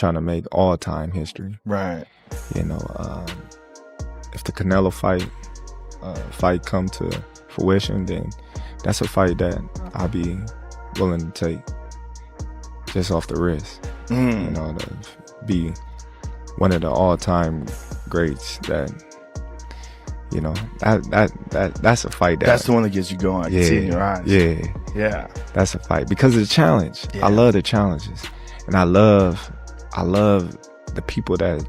trying to make all-time history. Right. You know, if the Canelo fight come to fruition, then that's a fight that I'll be willing to take just off the wrist. You know, to be one of the all-time greats. That, you know, that's a fight. That's the one that gets you going. I can see it in your eyes. Yeah. That's a fight because of the challenge. I love the challenges, and I love the people that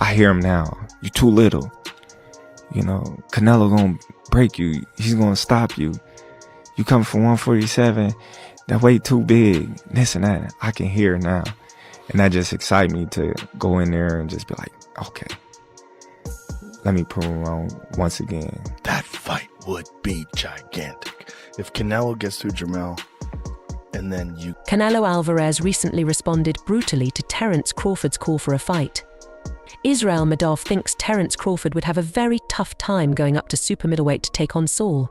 I hear them now. You too little. You know, Canelo gonna break you. He's gonna stop you. You come from 147. That weight too big. This and that. I can hear now, and that just excites me to go in there and just be like, okay, let me prove him wrong once again. That fight would be gigantic if Canelo gets through Jermell, and then you. Canelo Alvarez recently responded brutally to Terence Crawford's call for a fight. Israel Madov thinks Terence Crawford would have a very tough time going up to super middleweight to take on Saul.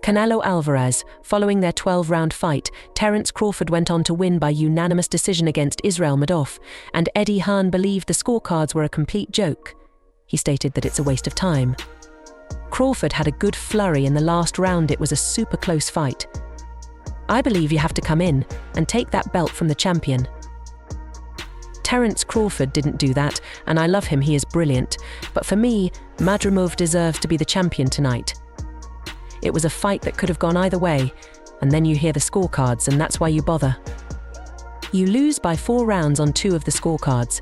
Canelo Alvarez, following their 12-round fight, Terence Crawford went on to win by unanimous decision against Israel Madov, and Eddie Hearn believed the scorecards were a complete joke. He stated that it's a waste of time. Crawford had a good flurry in the last round. It was a super close fight. I believe you have to come in and take that belt from the champion. Terence Crawford didn't do that, and I love him, he is brilliant. But for me, Madrimov deserves to be the champion tonight. It was a fight that could have gone either way, and then you hear the scorecards, and that's why you bother. You lose by 4 rounds on 2 of the scorecards.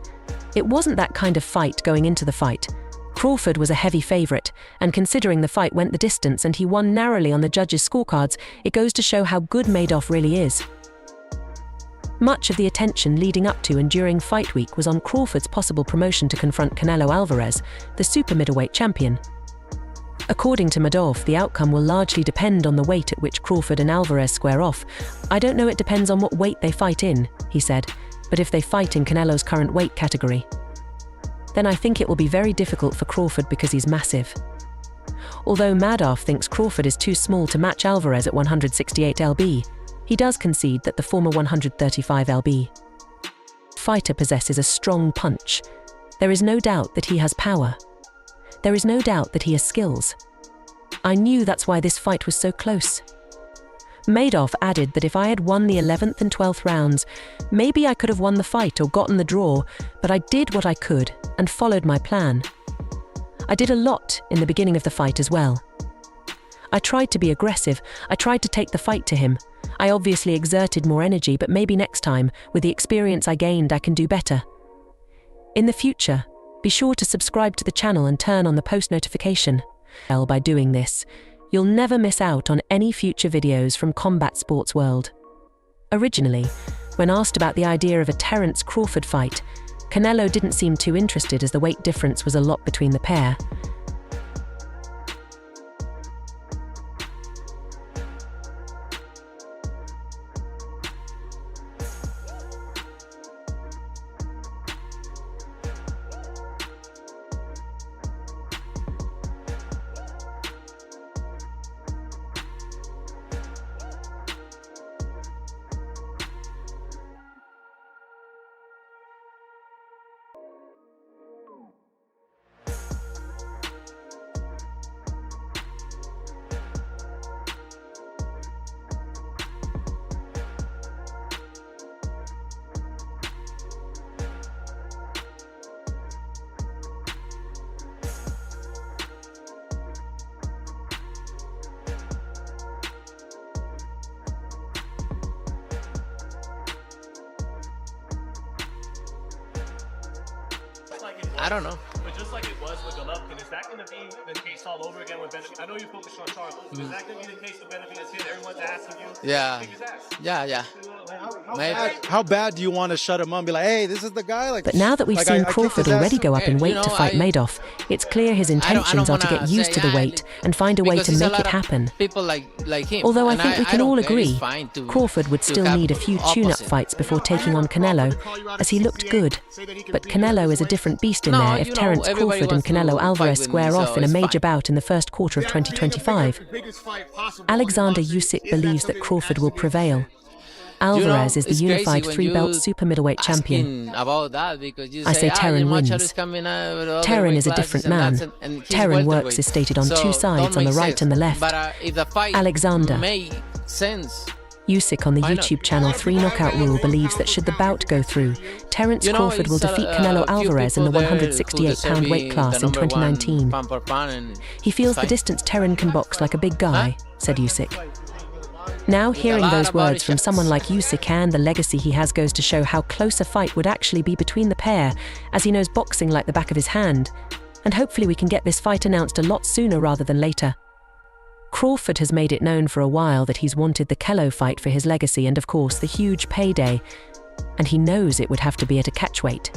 It wasn't that kind of fight going into the fight. Crawford was a heavy favourite, and considering the fight went the distance and he won narrowly on the judges' scorecards, it goes to show how good Madoff really is. Much of the attention leading up to and during fight week was on Crawford's possible promotion to confront Canelo Alvarez, the super middleweight champion. According to Madov, the outcome will largely depend on the weight at which Crawford and Alvarez square off. I don't know, it depends on what weight they fight in, he said, but if they fight in Canelo's current weight category, then I think it will be very difficult for Crawford because he's massive. Although Madov thinks Crawford is too small to match Alvarez at 168 lb, he does concede that the former 135 lb fighter possesses a strong punch. There is no doubt that he has power. There is no doubt that he has skills. I knew that's why this fight was so close. Madoff added that if I had won the 11th and 12th rounds, maybe I could have won the fight or gotten the draw, but I did what I could and followed my plan. I did a lot in the beginning of the fight as well. I tried to be aggressive. I tried to take the fight to him. I obviously exerted more energy, but maybe next time, with the experience I gained, I can do better. In the future, be sure to subscribe to the channel and turn on the post notification bell. By doing this, you'll never miss out on any future videos from Combat Sports World. Originally, when asked about the idea of a Terence Crawford fight, Canelo didn't seem too interested as the weight difference was a lot between the pair. I don't know. But just like it was with Golovkin, is that going to be the case all over again with Benavidez? I know you focused on Charlo. Is that going to be the case with Benavidez here? Everyone's asking you. Yeah. Yeah. How bad do you want to shut him up and be like, hey, this is the guy? Like, but now that we've seen Crawford already go up in weight to fight Madoff, it's clear his intentions are to get used to the weight and find a way to make it happen. People like him. Although I think we can all agree, Crawford would still need a few tune-up fights before taking on Canelo, as he looked good. But Canelo is a different beast in there if Terence Crawford and Canelo Alvarez square off in a major bout in the first quarter of 2025. Alexander Usyk believes that Crawford will prevail. Alvarez is the it's unified crazy when 3-belt you super middleweight champion. asking about that because you I say Terran your matchup wins. is coming out with other Terran weight is a classes different and man. that's and he's Terran works welterweight. is stated on So, two sides, don't on the make right sense. and the left. But if the fight Alexander. made sense, Usyk on the Why not? YouTube channel 3 Knockout Rule believes that should the bout go through, Terence Crawford will it's defeat Canelo a few Alvarez in the people there who 168-pound deserve weight class the in number one 2019. pound for pound and He feels the fight. distance Terran can box like a big guy, said Usyk. Now, hearing lot those of words body from shots. someone like Usyk and the legacy he has goes to show how close a fight would actually be between the pair, as he knows boxing like the back of his hand. And hopefully we can get this fight announced a lot sooner rather than later. Crawford has made it known for a while that he's wanted the Canelo fight for his legacy and, of course, the huge payday. And he knows it would have to be at a catchweight.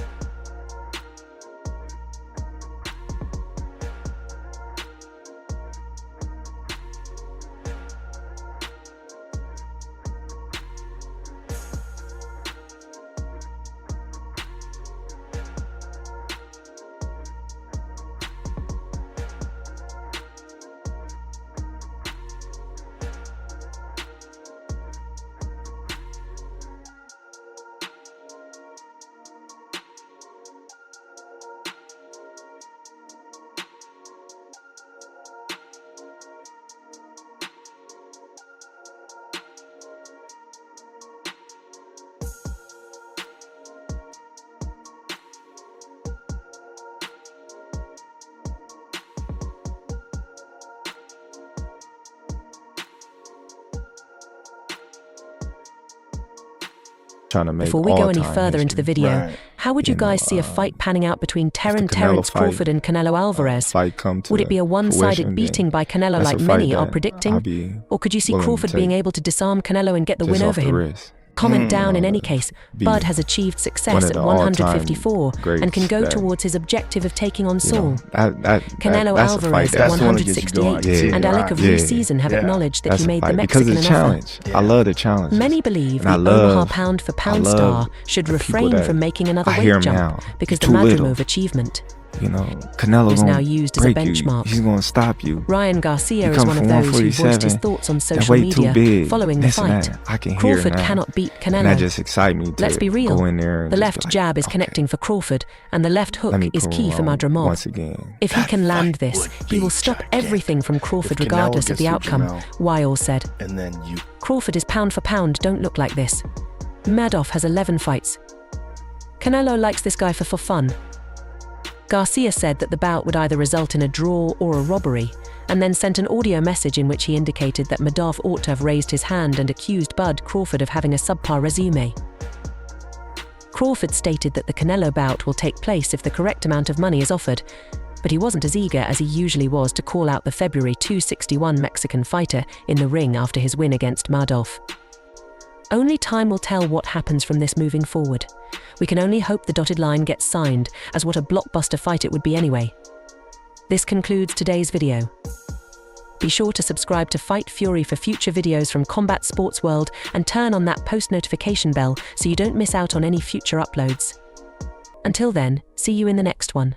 Trying to make Before we go any all-time further into the history. video, Right. how would you You guys know, see a fight panning out between Canelo Terence fight, Crawford and Canelo Alvarez? Fight come to Would it be a one-sided fruition, beating by Canelo that's like a fight many are that predicting? I'll be Or could you see willing to Crawford being take able to disarm Canelo and get the just win off over the him? wrist. Comment down in know, any case. be Bud has achieved one success of at the all-time 154 and can go greats that, towards his objective of taking on you know, Saul. that's Canelo a Alvarez fight at That's the one that gets you going. 168 Yeah, and Alec of yeah, Rue Season have yeah. acknowledged that that's he a made the fight because Mexican of the an offer. challenge. Yeah. I love the challenge. Many believe And the I love- Omaha pound for pound I love star should the people refrain that- from making another I hear weight him jump now. because He's the too little. Madrimov achievement You know, Canelo is gonna now used as a break you. benchmark. He's gonna stop you. Ryan Garcia You is come one of from those who voiced his 147, thoughts on that social weight too media big. following the this and fight. that. I can hear Crawford it now. cannot beat And that Canelo. just excites me to Let's be real. go in there and The just left be like, jab is okay, connecting for Crawford, and the left hook let me is prove key for wrong Madrimov. once again. If he can land fight this, would he will be stop gigantic. everything from Crawford If Canelo regardless of gets the through outcome, Jamel, Weil said. And then you Crawford is pound for pound, don't look like this. Madoff has 11 fights. Canelo likes this guy for fun. Garcia said that the bout would either result in a draw or a robbery, and then sent an audio message in which he indicated that Madoff ought to have raised his hand and accused Bud Crawford of having a subpar resume. Crawford stated that the Canelo bout will take place if the correct amount of money is offered, but he wasn't as eager as he usually was to call out the February 261 Mexican fighter in the ring after his win against Madoff. Only time will tell what happens from this moving forward. We can only hope the dotted line gets signed, as what a blockbuster fight it would be anyway. This concludes today's video. Be sure to subscribe to Fight Fury for future videos from Combat Sports World and turn on that post notification bell so you don't miss out on any future uploads. Until then, see you in the next one.